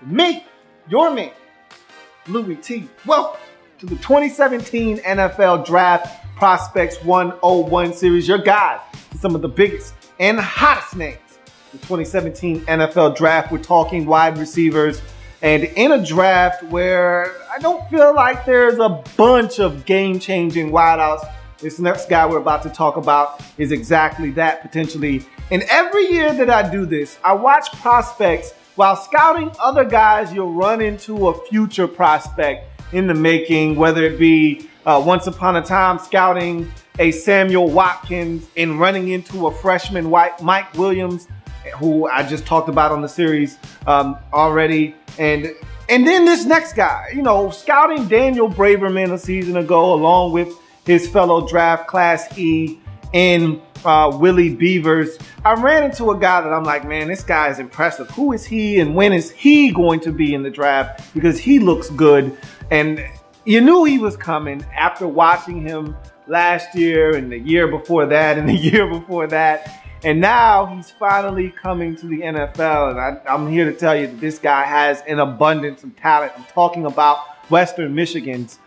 Me, your man, Louie Tee. Welcome to the 2017 NFL Draft Prospects 101 series, your guide to some of the biggest and hottest names. The 2017 NFL Draft, we're talking wide receivers, and in a draft where I don't feel like there's a bunch of game-changing wideouts. This next guy we're about to talk about is exactly that, potentially. And every year that I do this, I watch prospects while scouting other guys. You'll run into a future prospect in the making, whether it be once upon a time scouting a Samuel Watkins and running into a freshman Mike Williams, who I just talked about on the series already. And then this next guy, you know, scouting Daniel Braverman a season ago, along with his fellow draft class E in Willie Beavers. I ran into a guy that I'm like, man, this guy is impressive. Who is he and when is he going to be in the draft? Because he looks good. And you knew he was coming after watching him last year and the year before that and the year before that. And now he's finally coming to the NFL. And I'm here to tell you that this guy has an abundance of talent. I'm talking about Western Michigan's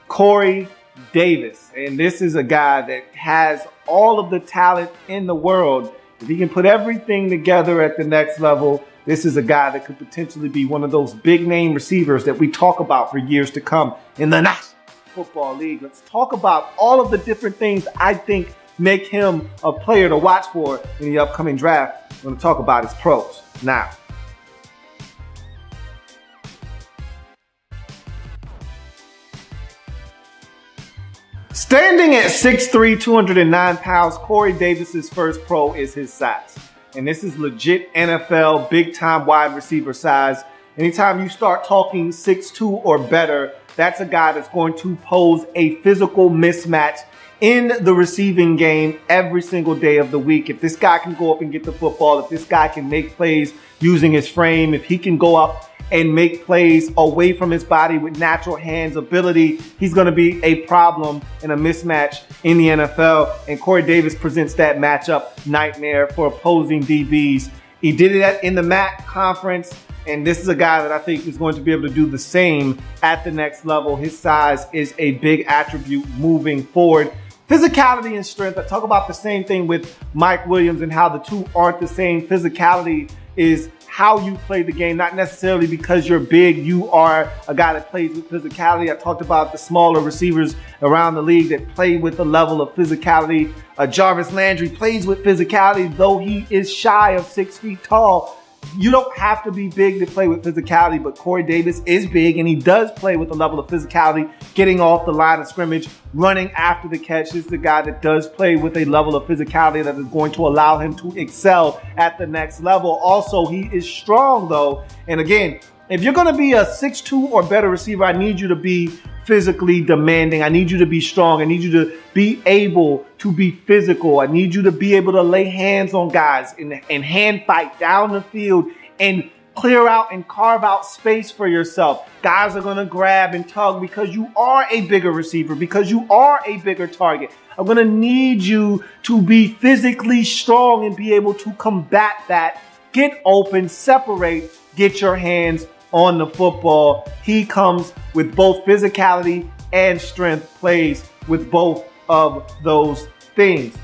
Corey Davis. And this is a guy that has all of the talent in the world. If he can put everything together at the next level, this is a guy that could potentially be one of those big name receivers that we talk about for years to come in the National Football League. Let's talk about all of the different things I think make him a player to watch for in the upcoming draft. I'm going to talk about his pros now. Standing at 6'3", 209 pounds, Corey Davis's first pro is his size. And this is legit NFL, big-time wide receiver size. Anytime you start talking 6'2" or better, that's a guy that's going to pose a physical mismatch in the receiving game every single day of the week. If this guy can go up and get the football, if this guy can make plays using his frame, if he can go up and make plays away from his body with natural hands ability, he's going to be a problem and a mismatch in the NFL. And Corey Davis presents that matchup nightmare for opposing DBs. He did it in the MAC conference, and this is a guy that I think is going to be able to do the same at the next level. His size is a big attribute moving forward. Physicality and strength, I talk about the same thing with Mike Williams and how the two aren't the same. Physicality is how you play the game, not necessarily because you're big, you are a guy that plays with physicality. I talked about the smaller receivers around the league that play with a level of physicality. Jarvis Landry plays with physicality, though he is shy of 6 feet tall. You don't have to be big to play with physicality, but Corey Davis is big and he does play with a level of physicality, getting off the line of scrimmage, running after the catch. This is the guy that does play with a level of physicality that is going to allow him to excel at the next level. Also, he is strong though. And again, if you're going to be a 6'2" or better receiver, I need you to be physically demanding. I need you to be strong. I need you to be able to be physical. I need you to be able to lay hands on guys and hand fight down the field and clear out and carve out space for yourself. Guys are going to grab and tug because you are a bigger receiver, because you are a bigger target. I'm going to need you to be physically strong and be able to combat that. Get open, separate, get your hands on the football. He comes with both physicality and strength, plays with both of those things.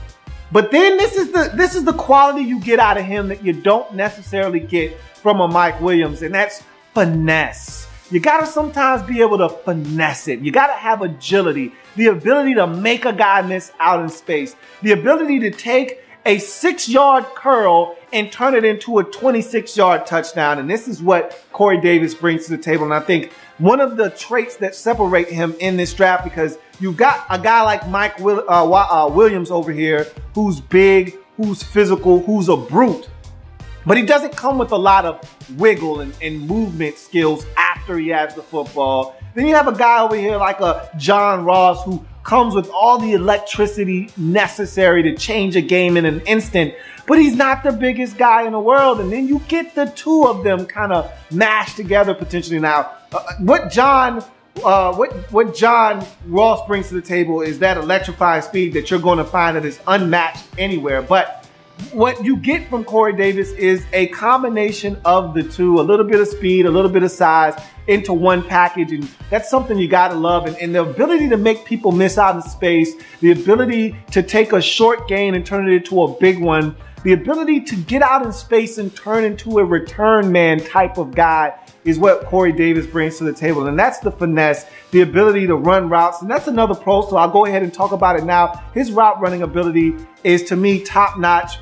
But then this is the quality you get out of him that you don't necessarily get from a Mike Williams, and that's finesse. You gotta sometimes be able to finesse it. You gotta have agility, the ability to make a guy miss out in space, the ability to take a 6-yard curl and turn it into a 26-yard touchdown. And this is what Corey Davis brings to the table. And I think one of the traits that separate him in this draft, because you've got a guy like Mike Williams over here, who's big, who's physical, who's a brute. But he doesn't come with a lot of wiggle and movement skills after he has the football. Then you have a guy over here like a John Ross who comes with all the electricity necessary to change a game in an instant, but he's not the biggest guy in the world. And then you get the two of them kind of mashed together potentially. Now, what John Ross brings to the table is that electrifying speed that you're going to find that is unmatched anywhere. But what you get from Corey Davis is a combination of the two, a little bit of speed, a little bit of size into one package. And that's something you got to love. And the ability to make people miss out in space, the ability to take a short gain and turn it into a big one, the ability to get out in space and turn into a return man type of guy is what Corey Davis brings to the table. And that's the finesse, the ability to run routes. And that's another pro, so I'll go ahead and talk about it now. His route running ability is, to me, top notch.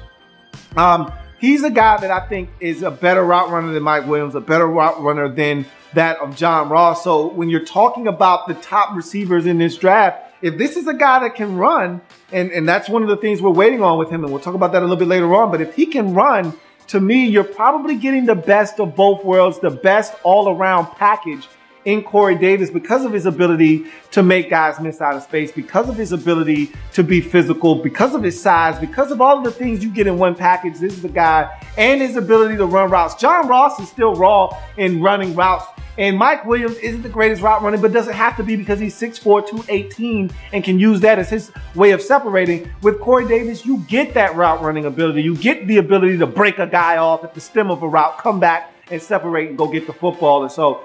He's a guy that I think is a better route runner than Mike Williams, a better route runner than that of John Ross. So when you're talking about the top receivers in this draft, if this is a guy that can run, and that's one of the things we're waiting on with him, and we'll talk about that a little bit later on, but if he can run, to me, you're probably getting the best of both worlds, the best all-around package in Corey Davis because of his ability to make guys miss out of space, because of his ability to be physical, because of his size, because of all of the things you get in one package. This is a guy, and his ability to run routes. John Ross is still raw in running routes. And Mike Williams isn't the greatest route runner, but doesn't have to be because he's 6'4", 218 and can use that as his way of separating. With Corey Davis, you get that route running ability. You get the ability to break a guy off at the stem of a route, come back and separate and go get the football. And so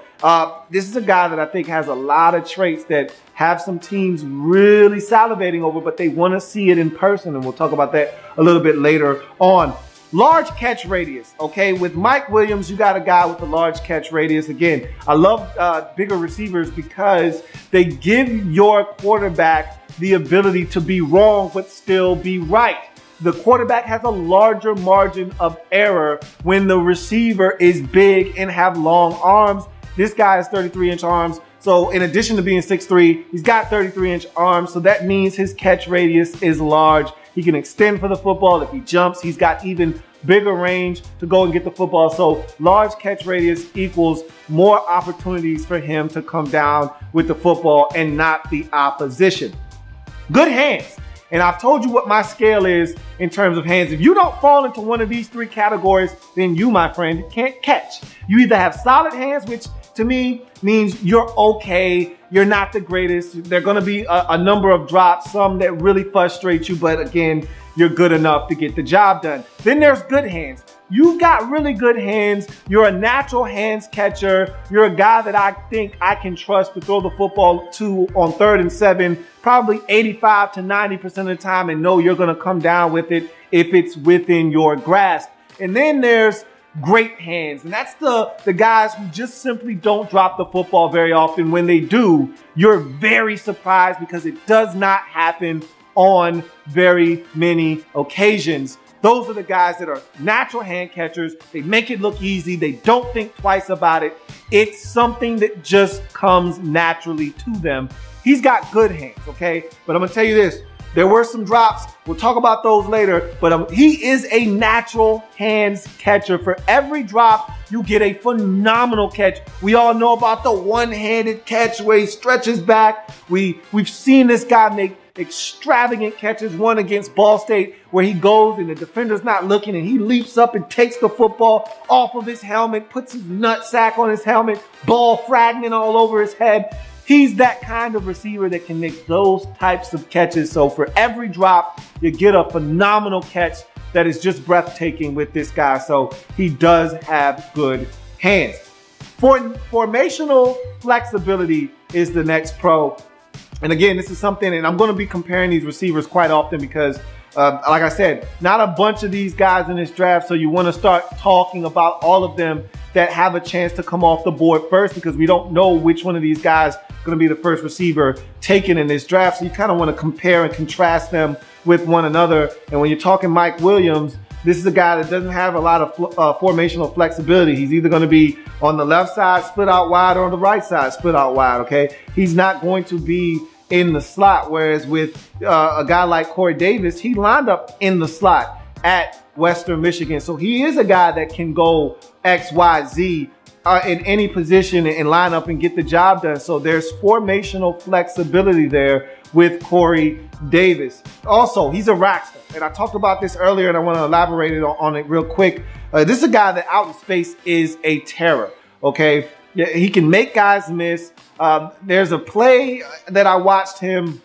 this is a guy that I think has a lot of traits that have some teams really salivating over, but they want to see it in person. And we'll talk about that a little bit later on. Large catch radius, okay? With Mike Williams, you got a guy with a large catch radius. Again, I love bigger receivers because they give your quarterback the ability to be wrong but still be right. The quarterback has a larger margin of error when the receiver is big and have long arms. This guy has 33-inch arms. So in addition to being 6'3", he's got 33-inch arms. So that means his catch radius is large. He can extend for the football. If he jumps, he's got even bigger range to go and get the football. So large catch radius equals more opportunities for him to come down with the football and not the opposition. Good hands. And I've told you what my scale is in terms of hands. If you don't fall into one of these three categories, then you, my friend, can't catch. You either have solid hands, which to me means you're okay, you're not the greatest. There are going to be a number of drops, some that really frustrate you, but again, you're good enough to get the job done. Then there's good hands. You've got really good hands. You're a natural hands catcher. You're a guy that I think I can trust to throw the football to on 3rd and 7, probably 85 to 90% of the time, and know you're going to come down with it if it's within your grasp. And then there's great hands, and that's the guys who just simply don't drop the football very often. When they do, you're very surprised because it does not happen on very many occasions. Those are the guys that are natural hand catchers. They make it look easy. They don't think twice about it. It's something that just comes naturally to them. He's got good hands, okay? But I'm gonna tell you this, there were some drops. We'll talk about those later, but he is a natural hands catcher. For every drop, you get a phenomenal catch. We all know about the one-handed catch where he stretches back. We've seen this guy make extravagant catches, one against Ball State where he goes and the defender's not looking and he leaps up and takes the football off of his helmet, puts his nut sack on his helmet, ball fragment all over his head. He's that kind of receiver that can make those types of catches. So for every drop, you get a phenomenal catch that is just breathtaking with this guy. So he does have good hands. Formational flexibility is the next pro. And again, this is something, and I'm going to be comparing these receivers quite often because, like I said, not a bunch of these guys in this draft. So you want to start talking about all of them that have a chance to come off the board first because we don't know which one of these guys is going to be the first receiver taken in this draft. So you kind of want to compare and contrast them with one another. And when you're talking Mike Williams, this is a guy that doesn't have a lot of formational flexibility. He's either going to be on the left side, split out wide, or on the right side, split out wide, okay? He's not going to be in the slot, whereas with a guy like Corey Davis, he lined up in the slot at Western Michigan. So he is a guy that can go X, Y, Z in any position and line up and get the job done. So there's formational flexibility there with Corey Davis. Also, he's a rackster. And I talked about this earlier and I want to elaborate on it real quick. This is a guy that out in space is a terror, okay? He can make guys miss. There's a play that I watched him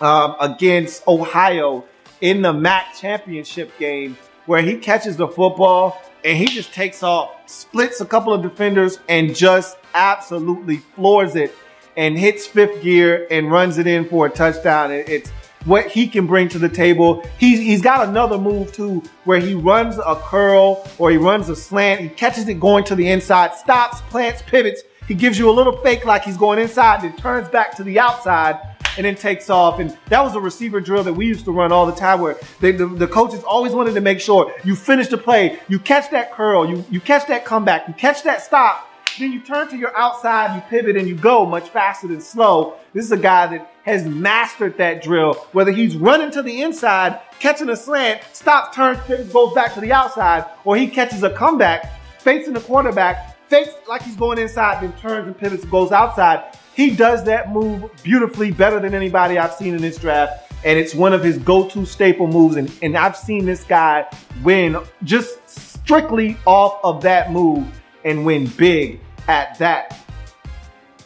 against Ohio in the MAC championship game where he catches the football and he just takes off, splits a couple of defenders, and just absolutely floors it and hits fifth gear and runs it in for a touchdown. It's what he can bring to the table. He's got another move too, where he runs a curl or he runs a slant. He catches it going to the inside, stops, plants, pivots. He gives you a little fake like he's going inside, then turns back to the outside and then takes off. And that was a receiver drill that we used to run all the time, where the coaches always wanted to make sure you finish the play, you catch that curl, you catch that comeback, you catch that stop, then you turn to your outside, you pivot, and you go much faster than slow. This is a guy that has mastered that drill, whether he's running to the inside, catching a slant, stops, turns, pivots, goes back to the outside, or he catches a comeback, facing the quarterback, fakes like he's going inside, then turns and pivots and goes outside. He does that move beautifully, better than anybody I've seen in this draft, and it's one of his go-to staple moves, and I've seen this guy win just strictly off of that move and win big at that.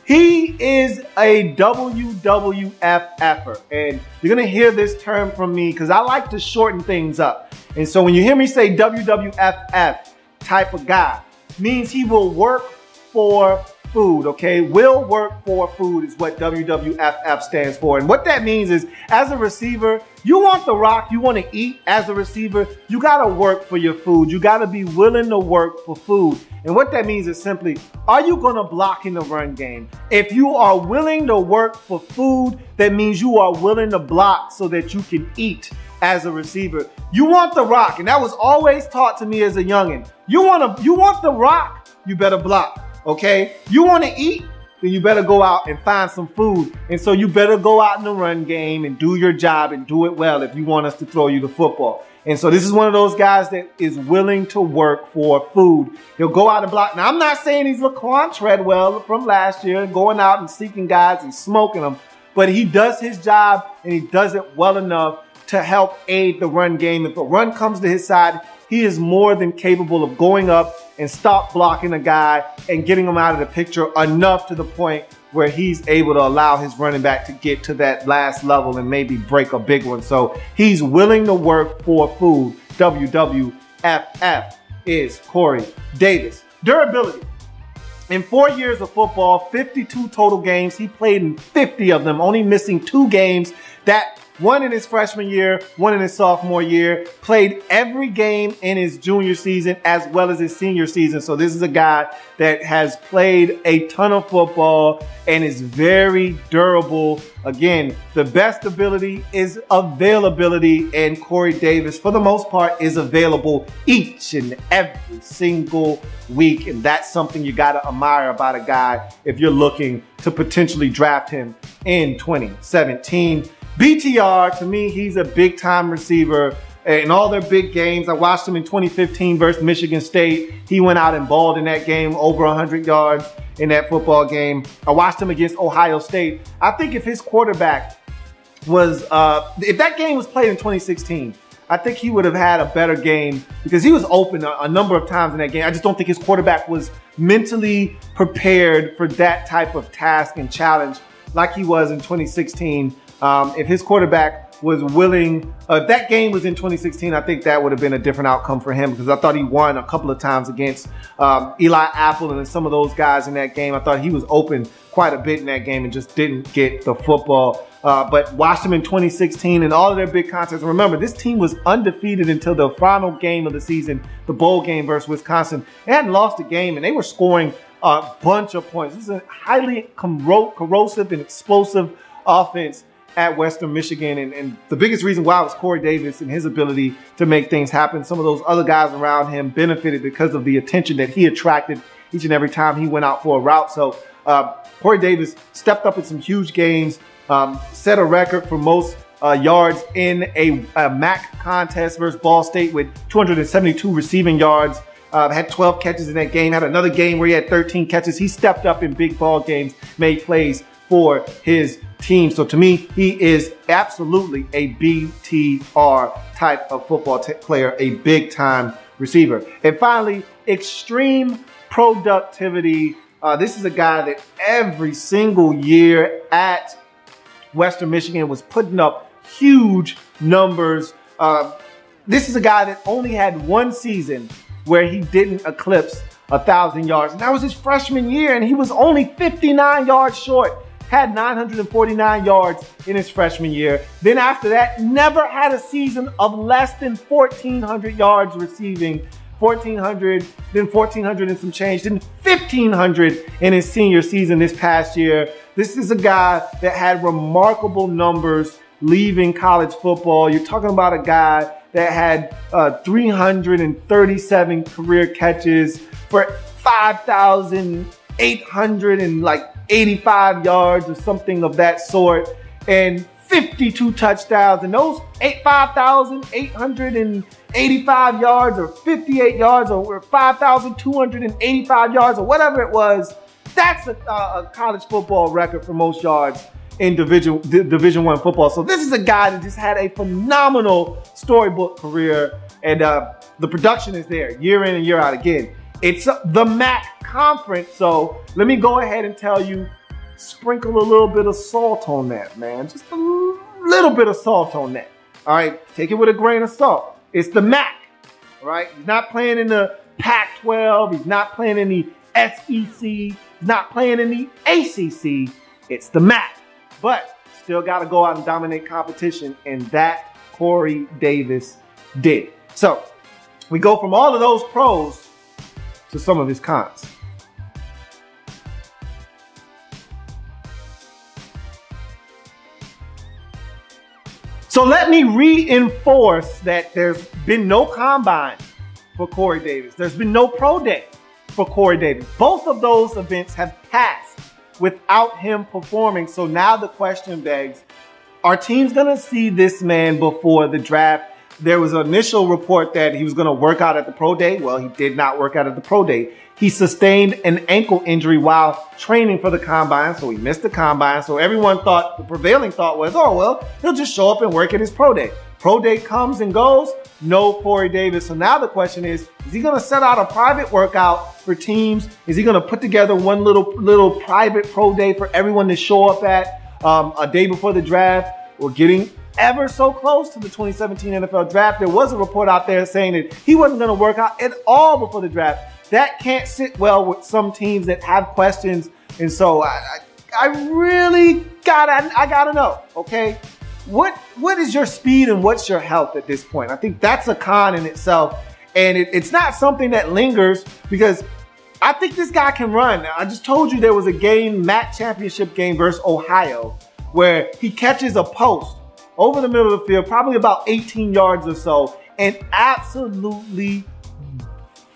He is a WWF effort, and you're gonna hear this term from me because I like to shorten things up. And so when you hear me say WWFF type of guy, means he will work for food, okay? Will work for food is what WWFF stands for. And what that means is, as a receiver, you want the rock, you want to eat. As a receiver, you got to work for your food. You got to be willing to work for food. And what that means is simply, are you going to block in the run game? If you are willing to work for food, that means you are willing to block so that you can eat as a receiver. You want the rock, and that was always taught to me as a youngin'. You want the rock, you better block. Okay, you want to eat, then you better go out and find some food. And so you better go out in the run game and do your job and do it well if you want us to throw you the football. And so this is one of those guys that is willing to work for food. He'll go out and block. Now, I'm not saying he's Laquan Treadwell from last year, going out and seeking guys and smoking them, but he does his job and he does it well enough to help aid the run game. If a run comes to his side, he is more than capable of going up and stop blocking a guy and getting him out of the picture enough to the point where he's able to allow his running back to get to that last level and maybe break a big one. So he's willing to work for food. WWFF is Corey Davis. Durability. In 4 years of football, 52 total games. He played in 50 of them, only missing 2 games. That one in his freshman year, one in his sophomore year, played every game in his junior season as well as his senior season. So this is a guy that has played a ton of football and is very durable. Again, the best ability is availability, and Corey Davis, for the most part, is available each and every single week. And that's something you got to admire about a guy if you're looking to potentially draft him in 2017. BTR, to me, he's a big-time receiver in all their big games. I watched him in 2015 versus Michigan State. He went out and balled in that game, over 100 yards in that football game. I watched him against Ohio State. I think if his quarterback was, if that game was played in 2016, I think he would have had a better game because he was open a number of times in that game. I just don't think his quarterback was mentally prepared for that type of task and challenge like he was in 2016. If his quarterback was willing, if that game was in 2016, I think that would have been a different outcome for him because I thought he won a couple of times against Eli Apple and some of those guys in that game. I thought he was open quite a bit in that game and just didn't get the football. But watched him in 2016 and all of their big contests. Remember, this team was undefeated until the final game of the season, the bowl game versus Wisconsin. They hadn't lost a game and they were scoring a bunch of points. This is a highly corrosive and explosive offense at Western Michigan, and the biggest reason why was Corey Davis and his ability to make things happen. Some of those other guys around him benefited because of the attention that he attracted each and every time he went out for a route. So Corey Davis stepped up in some huge games, set a record for most yards in a MAC contest versus Ball State with 272 receiving yards. Had 12 catches in that game, had another game where he had 13 catches. He stepped up in big ball games, made plays for his team. So to me, he is absolutely a BTR type of football player, a big time receiver. And finally, extreme productivity. This is a guy that every single year at Western Michigan was putting up huge numbers. this is a guy that only had one season where he didn't eclipse 1,000 yards. And that was his freshman year, and he was only 59 yards short. Had 949 yards in his freshman year. Then after that, never had a season of less than 1,400 yards receiving. 1,400, then 1,400 and some change, then 1,500 in his senior season this past year. This is a guy that had remarkable numbers leaving college football. You're talking about a guy that had 337 career catches for 5,885 yards or something of that sort, and 52 touchdowns. And those 5,885 yards or 58 yards or 5,285 yards or whatever it was, that's a college football record for most yards in Division I football. So this is a guy that just had a phenomenal storybook career, and the production is there year in and year out. Again, it's the MAC conference, so let me go ahead and tell you, sprinkle a little bit of salt on that, man. Just a little bit of salt on that. All right, take it with a grain of salt. It's the MAC, all right? He's not playing in the Pac-12. He's not playing in the SEC. He's not playing in the ACC. It's the MAC. But still got to go out and dominate competition, and that Corey Davis did. So we go from all of those pros to some of his cons. So let me reinforce that there's been no combine for Corey Davis. There's been no pro day for Corey Davis. Both of those events have passed without him performing. So now the question begs, are teams going to see this man before the draft? There was an initial report that he was going to work out at the pro day. Well, he did not work out at the pro day. He sustained an ankle injury while training for the combine, so he missed the combine. So everyone thought, the prevailing thought was, oh, well, he'll just show up and work at his pro day. Pro day comes and goes, no Corey Davis. So now the question is he going to set out a private workout for teams? Is he going to put together one little private pro day for everyone to show up at a day before the draft? We're getting ever so close to the 2017 NFL draft. There was a report out there saying that he wasn't going to work out at all before the draft. That can't sit well with some teams that have questions. And so I really gotta know, okay? What is your speed and what's your health at this point? I think that's a con in itself. And it's not something that lingers, because I think this guy can run. Now, I just told you there was a game, MAC championship game versus Ohio, where he catches a post over the middle of the field, probably about 18 yards or so, and absolutely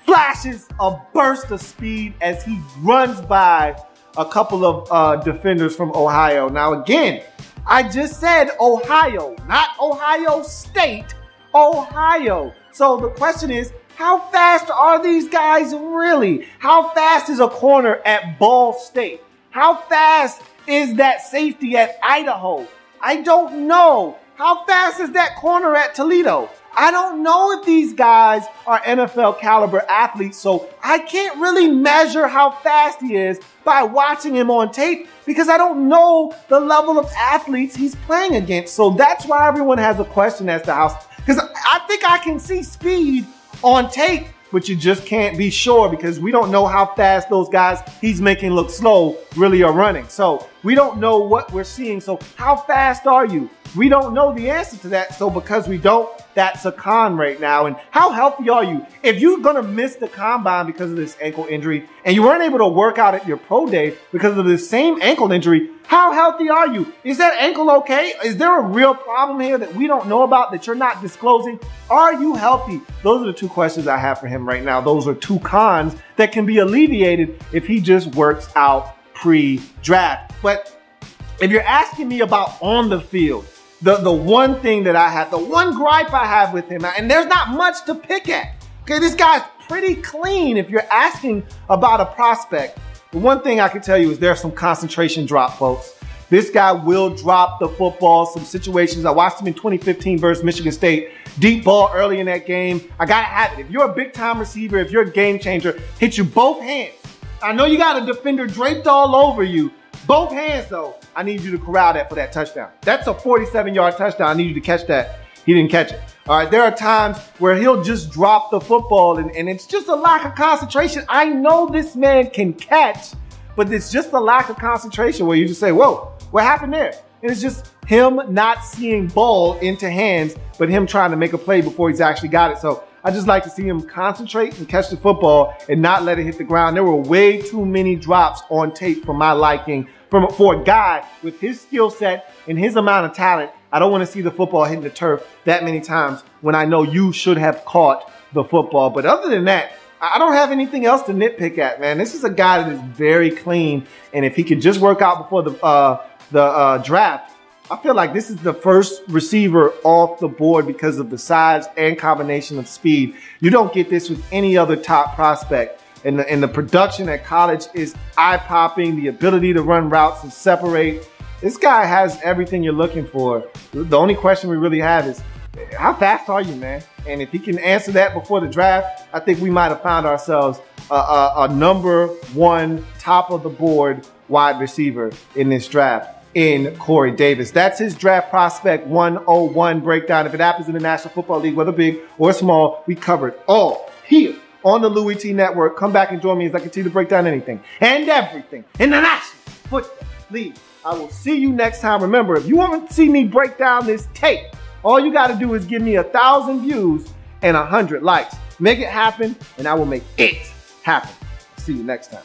flashes a burst of speed as he runs by a couple of defenders from Ohio. Now, again, I just said Ohio, not Ohio State, Ohio. So the question is, how fast are these guys really? How fast is a corner at Ball State? How fast is that safety at Idaho? I don't know. How fast is that corner at Toledo? I don't know if these guys are NFL caliber athletes, so I can't really measure how fast he is by watching him on tape, because I don't know the level of athletes he's playing against. So that's why everyone has a question as to how, because I think I can see speed on tape, but you just can't be sure, because we don't know how fast those guys he's making look slow really are running. So we don't know what we're seeing. So how fast are you? We don't know the answer to that. So because we don't, that's a con right now. And how healthy are you? If you're going to miss the combine because of this ankle injury, and you weren't able to work out at your pro day because of the same ankle injury, how healthy are you? Is that ankle okay? Is there a real problem here that we don't know about, that you're not disclosing? Are you healthy? Those are the two questions I have for him right now. Those are two cons that can be alleviated if he just works out pre-draft. But if you're asking me about on the field, the one thing that I have, the one gripe I have with him, and there's not much to pick at. Okay, this guy's pretty clean if you're asking about a prospect. The one thing I can tell you is there's some concentration drop, folks. This guy will drop the football. Some situations, I watched him in 2015 versus Michigan State. Deep ball early in that game. I gotta have it. If you're a big time receiver, if you're a game changer, hit you both hands. I know you got a defender draped all over you. Both hands though. I need you to corral that for that touchdown. That's a 47-yard touchdown. I need you to catch that. He didn't catch it. All right, there are times where he'll just drop the football and it's just a lack of concentration. I know this man can catch, but it's just a lack of concentration where you just say, whoa, what happened there? And it's just him not seeing ball into hands, but him trying to make a play before he's actually got it. So I just like to see him concentrate and catch the football and not let it hit the ground. There were way too many drops on tape for my liking. For a guy with his skill set and his amount of talent, I don't want to see the football hitting the turf that many times when I know you should have caught the football. But other than that, I don't have anything else to nitpick at, man. This is a guy that is very clean, and if he could just work out before the draft, I feel like this is the first receiver off the board because of the size and combination of speed. You don't get this with any other top prospect. And the production at college is eye-popping, the ability to run routes and separate. This guy has everything you're looking for. The only question we really have is, how fast are you, man? And if he can answer that before the draft, I think we might have found ourselves a #1 top of the board wide receiver in this draft in Corey Davis. That's his draft prospect 101 breakdown. If it happens in the National Football League, whether big or small, we covered all here on the Louie Tee Network. Come back and join me as I continue to break down anything and everything in the National Football League. I will see you next time. Remember, if you want to see me break down this tape, all you got to do is give me 1,000 views and 100 likes. Make it happen, and I will make it happen. See you next time.